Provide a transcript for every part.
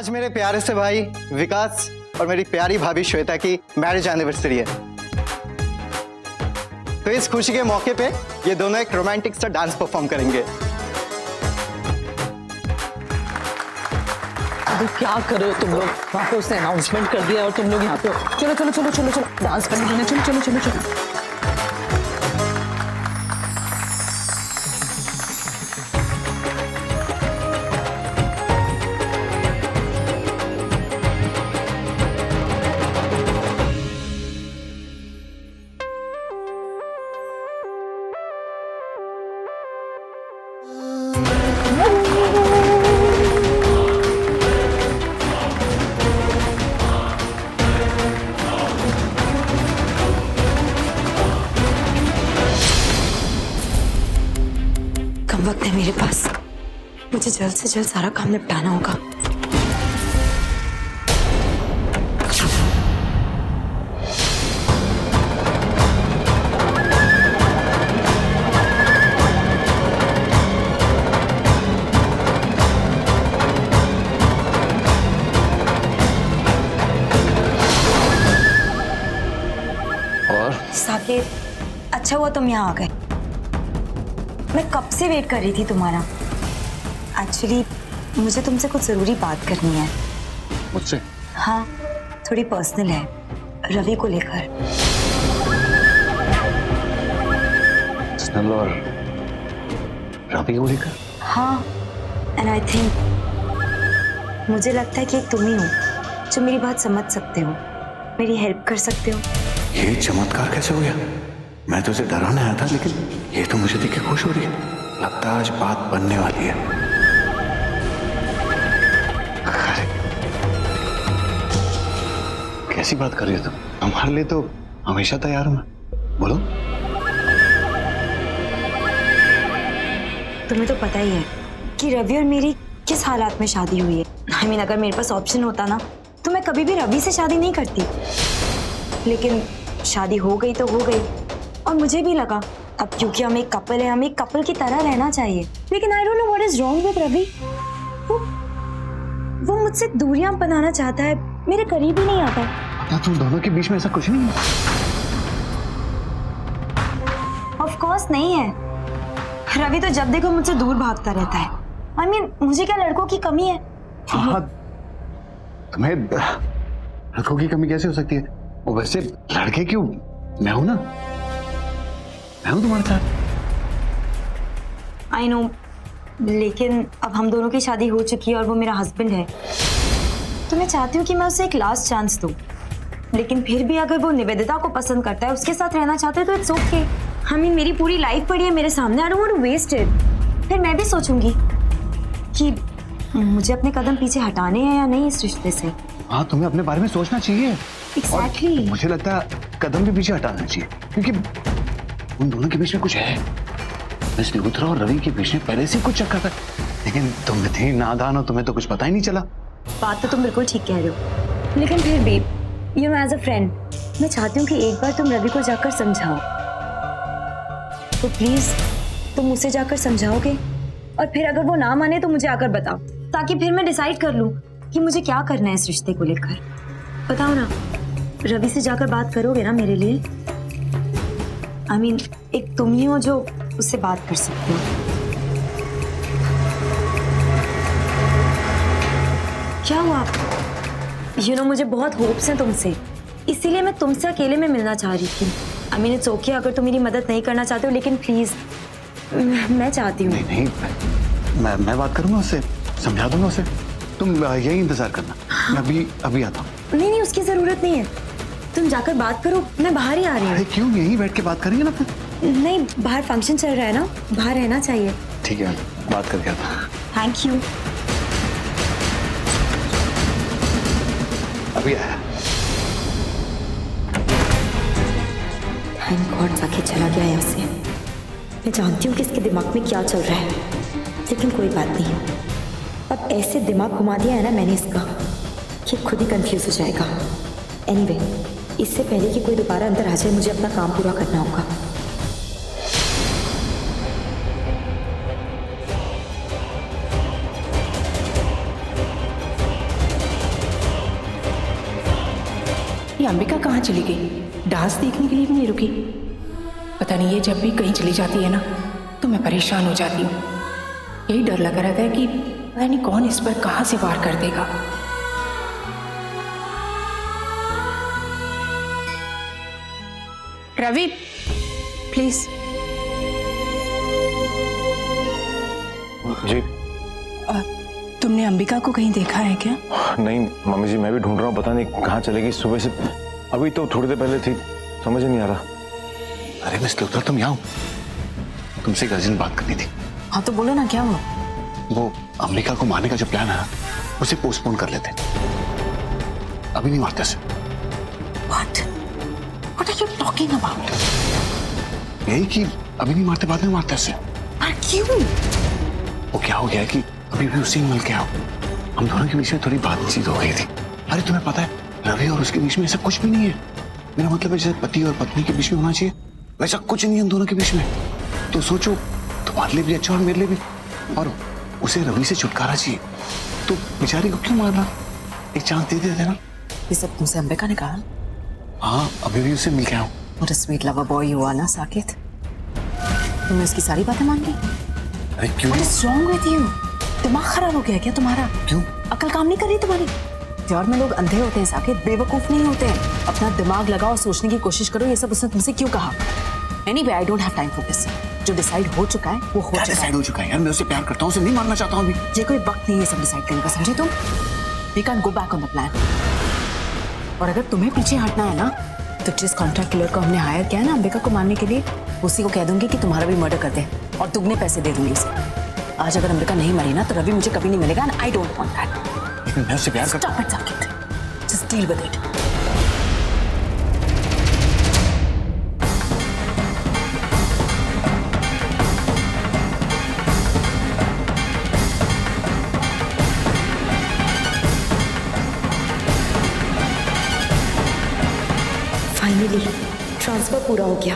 आज मेरे प्यारे से भाई विकास और मेरी प्यारी भाभी श्वेता की मैरिज एनिवर्सरी है। तो इस खुशी के मौके पे ये दोनों एक रोमांटिक सा डांस परफॉर्म करेंगे। अरे क्या कर रहे हो तुम लोग? वहाँ पे उसने अनाउंसमेंट कर दिया और तुम लोग यहाँ पे हो। चलो चलो चलो चलो चलो डांस करने देना। चलो चलो चलो चलो। कम वक्त है मेरे पास, मुझे जल्द से जल्द सारा काम निपटाना होगा। और साकिब, अच्छा हुआ तुम यहाँ आ गए। मैं कब से वेट कर रही थी तुम्हारा। एक्चुअली मुझे तुमसे कुछ जरूरी बात करनी है। मुझसे? हाँ, थोड़ी पर्सनल है, रवि को लेकर। पर्सनल और रवि को लेकर? हाँ, एंड आई थिंक मुझे लगता है कि एक तुम ही हो जो मेरी बात समझ सकते हो, मेरी हेल्प कर सकते हो। ये चमत्कार कैसे हो गया? मैं तो उसे डराने आया था, लेकिन ये तो मुझे देख के खुश हो रही है। लगता है आज बात बनने वाली है। अरे कैसी बात कर रही हो तुम? हमारे लिए तो हमेशा तैयार हूं मैं। बोलो। तुम्हें तो पता ही है कि रवि और मेरी किस हालात में शादी हुई है। आई मीन, अगर मेरे पास ऑप्शन होता ना तो मैं कभी भी रवि से शादी नहीं करती, लेकिन शादी हो गई तो हो गई। और मुझे भी लगा अब क्योंकि हम एक कपल है, हमें एक कपल की तरह रहना चाहिए। लेकिन I don't know what is wrong with Ravi. वो मुझसे दूरियां बनाना चाहता है, मेरे करीब ही नहीं आता। क्या तुम दोनों के बीच में ऐसा कुछ नहीं है? ऑफ कोर्स नहीं है। रवि तो जब देखो मुझसे दूर भागता रहता है। आई मीन, मुझे क्या लड़कों की कमी है? हाँ, तुम्हें लड़कों की कमी कैसे हो सकती है? वो वैसे लड़के क्यों, मैं हूं ना, मैं हूं तुम्हारे साथ। आई नो, लेकिन अब हम दोनों की शादी हो चुकी है और वो मेरा हस्बैंड है। तो मैं चाहती हूँ कि मैं उसे एक लास्ट चांस दूँ, लेकिन फिर भी अगर वो निवेदिता को पसंद करता है, उसके साथ रहना चाहता है, तो इट्स ओके। आई मीन, मेरी पूरी लाइफ पड़ी है मेरे सामने। I don't want to waste it. फिर मैं भी सोचूंगी कि मुझे अपने कदम पीछे हटाने हैं या नहीं इस रिश्ते से। हाँ, तुम्हें अपने बारे में सोचना चाहिए। Exactly. मुझे लगता है कदम भी पीछे हटाना चाहिए, क्योंकि उन दोनों के बीच में कुछ है। मिस निगुत्रा और रवि के बीच में पहले से कुछ चक्कर था, लेकिन तुम इतनी नादान हो, तुम्हें तो कुछ पता ही नहीं चला। बात तो तुम बिल्कुल ठीक कह रहे हो, लेकिन फिर भी you know, as a friend मैं चाहती हूँ कि एक बार तुम रवि को जाकर समझाओ। तो प्लीज तुम उसे जाकर समझाओगे, और फिर अगर वो ना माने तो मुझे आकर बताओ, ताकि फिर मैं डिसाइड कर लूँ कि मुझे क्या करना है इस रिश्ते को लेकर। बताओ ना, रवि से जाकर बात करोगे ना मेरे लिए? आई मीन, एक तुम ही हो जो उससे बात कर सकते हो। क्या हुआ? यू नो, मुझे बहुत होप्स हैं तुमसे, इसीलिए मैं तुमसे अकेले में मिलना चाह रही थी। आई मीन, इट्स ओके अगर तुम मेरी मदद नहीं करना चाहते हो, लेकिन प्लीज मैं चाहती हूँ। नहीं, मैं बात करूंगा उससे, समझा दूंगा उसे। तुम यही इंतजार करना, मैं अभी आता हूँ। नहीं, उसकी जरूरत नहीं है, तुम जाकर बात करो, मैं बाहर ही आ रही हूँ। अरे क्यों, यहीं बैठ के बात करेंगे ना फिर। नहीं, बाहर फंक्शन चल रहा है ना, बाहर रहना चाहिए। ठीक है, बात करके आता हूँ। Thank you. अभी आया। थैंक गॉड जाके चला गया यहाँ से। मैं जानती हूँ कि इसके दिमाग में क्या चल रहा है, लेकिन कोई बात नहीं। अब ऐसे दिमाग घुमा दिया है ना मैंने इसका कि खुद ही कंफ्यूज हो जाएगा। एनीवे, इससे पहले कि कोई दोबारा अंदर आ जाए, मुझे अपना काम पूरा करना होगा। ये अंबिका कहाँ चली गई? डांस देखने के लिए भी नहीं रुकी। पता नहीं, ये जब भी कहीं चली जाती है ना तो मैं परेशान हो जाती हूँ। यही डर लगा रहता है कि पता नहीं कौन इस पर कहाँ से वार कर देगा। रवि प्लीज। जी तुमने अंबिका को कहीं देखा है क्या? नहीं मम्मी जी, मैं भी ढूंढ रहा हूँ, पता नहीं कहाँ चलेगी। सुबह से अभी तो थोड़ी देर पहले थी, समझ ही नहीं आ रहा। अरे मिस लुथरा, तुम यहाँ हो? तुमसे एक अर्जेंट बात करनी थी। हाँ तो बोलो ना, क्या हुआ? वो अंबिका को मारने का जो प्लान है उसे पोस्टपोन कर लेते, अभी नहीं मारते उसे। What are you talking about? यही कि अभी नहीं मारते, बाद में मारते उसे। पर क्यों? वो क्या हो गया कि अभी भी उसी मिल के आओ, हम दोनों के बीच में थोड़ी बातचीत हो गई थी। अरे तुम्हें पता है, रवि और उसके बीच में ऐसा कुछ भी नहीं है। मेरा मतलब है जैसे पति और पत्नी के बीच में होना चाहिए, वैसा कुछ नहीं है हम दोनों के बीच में। तो सोचो, तुम्हारे लिए भी अच्छा और मेरे लिए भी। और उसे रवि से छुटकारा चाहिए, तो बेचारी को क्यों मारना? एक चांस दे देते ना। ये सब तुमसे अंबिका ने कहा? हाँ, अभी भी उससे मिल के आओ। What a sweet lover boy you are ना साकेत। तुमने उसकी सारी बातें मान ली? अरे क्यों? What is wrong with you? दिमाग खराब हो गया क्या तुम्हारा? क्यों? अकल काम नहीं कर रही तुम्हारी? प्यार में लोग अंधे होते हैं साकेत, बेवकूफ नहीं होते हैं। अपना दिमाग लगाओ और सोचने की कोशिश करो। ये सब उसने तुमसे क्यों कहा? Anyway, I don't have time for this. जो डिसाइड हो चुका है वो हो चुका है। डिसाइड हो चुका है यार, मैं उसे प्यार करता हूँ, उसे नहीं मारना चाहता हूँ अभी। ये कोई वक्त नहीं है सब डिसाइड करने का, समझे तुम? We can't go back on the plan. और अगर तुम्हें पीछे हटना है ना, तो जिस कॉन्ट्रैक्ट किलर को हमने हायर किया है ना अंबिका को मारने के लिए, उसी को कह दूंगी कि तुम्हारा भी मर्डर कर दे और दुगने पैसे दे दूंगी उसे। आज अगर अंबिका नहीं मरी ना तो रवि मुझे कभी नहीं मिलेगा, and I don't want that. लेकिन मैं उससे प्यार करता Stop it, Saket. Just deal with it. Finally transfer पूरा हो गया।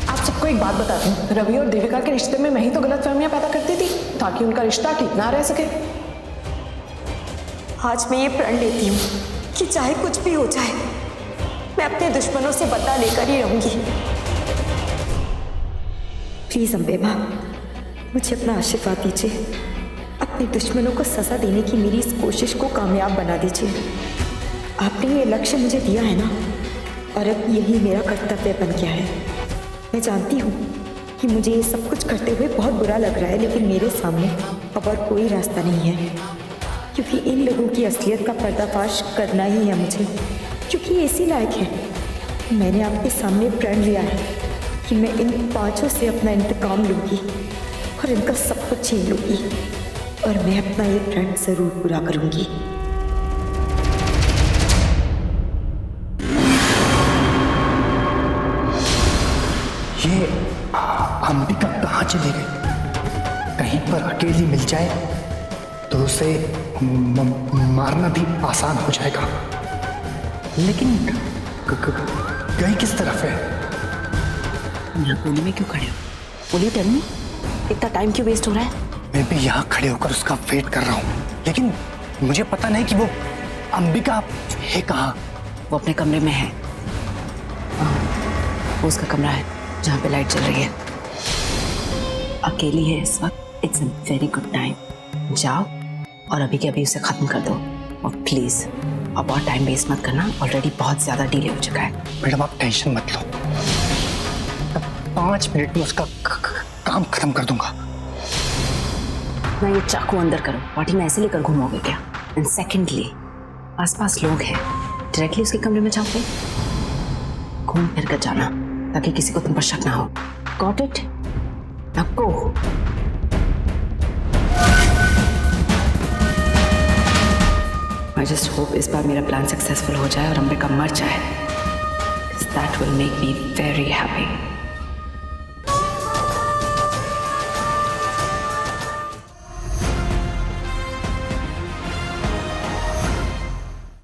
आप सबको एक बात बताती हूँ, रवि और देविका के रिश्ते में मैं ही तो गलतफहमियां पैदा करती थी ताकि उनका रिश्ता ठीक ना रह सके। आज मैं ये प्रण लेती हूँ कि चाहे कुछ भी हो जाए, मैं अपने दुश्मनों से बदला लेकर ही रहूंगी। प्लीज अम्बे माँ, मुझे अपना आशीर्वाद दीजिए। अपने दुश्मनों को सजा देने की मेरी इस कोशिश को कामयाब बना दीजिए। आपने ये लक्ष्य मुझे दिया है ना, और अब यही मेरा कर्तव्य बन गया है। मैं जानती हूँ कि मुझे ये सब कुछ करते हुए बहुत बुरा लग रहा है, लेकिन मेरे सामने अब और कोई रास्ता नहीं है, क्योंकि इन लोगों की असलियत का पर्दाफाश करना ही है मुझे, क्योंकि ये इसी लायक है। मैंने आपके सामने प्रण लिया है कि मैं इन पांचों से अपना इंतकाम लूंगी और इनका सब कुछ छीन लूंगी, और मैं अपना ये प्रण जरूर पूरा करूंगी। ये अंबिका कहाँ चली गई? कहीं पर अकेली मिल जाए तो उसे मारना भी आसान हो जाएगा, लेकिन गई किस तरफ है? यहाँ कोने में क्यों खड़े हो? बोलिए, टेल मी, इतना टाइम क्यों वेस्ट हो रहा है? मैं भी यहाँ खड़े होकर उसका वेट कर रहा हूँ, लेकिन मुझे पता नहीं कि वो अंबिका है कहाँ। वो अपने कमरे में है। वो उसका कमरा है जहाँ पे लाइट चल रही है। अकेली है इस वक्त। It's a very good time. जाओ और अभी के अभी उसे खत्म कर दो, और प्लीज अब और टाइम वेस्ट मत करना, ऑलरेडी बहुत ज्यादा डिले हो चुका है। मैडम आप टेंशन मत लो, 5 मिनट में उसका काम खत्म कर दूंगा। ना ये चाकू अंदर करो, पार्टी में ऐसे लेकर घूमोगे क्या? एंड सेकेंडली, आसपास लोग हैं, डायरेक्टली उसके कमरे में जाओगे, घूम फिर कर जाना ताकि किसी को तुम पर शक ना हो। Got it? Now go. I just hope इस बार मेरा प्लान सक्सेसफुल हो जाए और अंबिका मर जाए। That will make me very happy.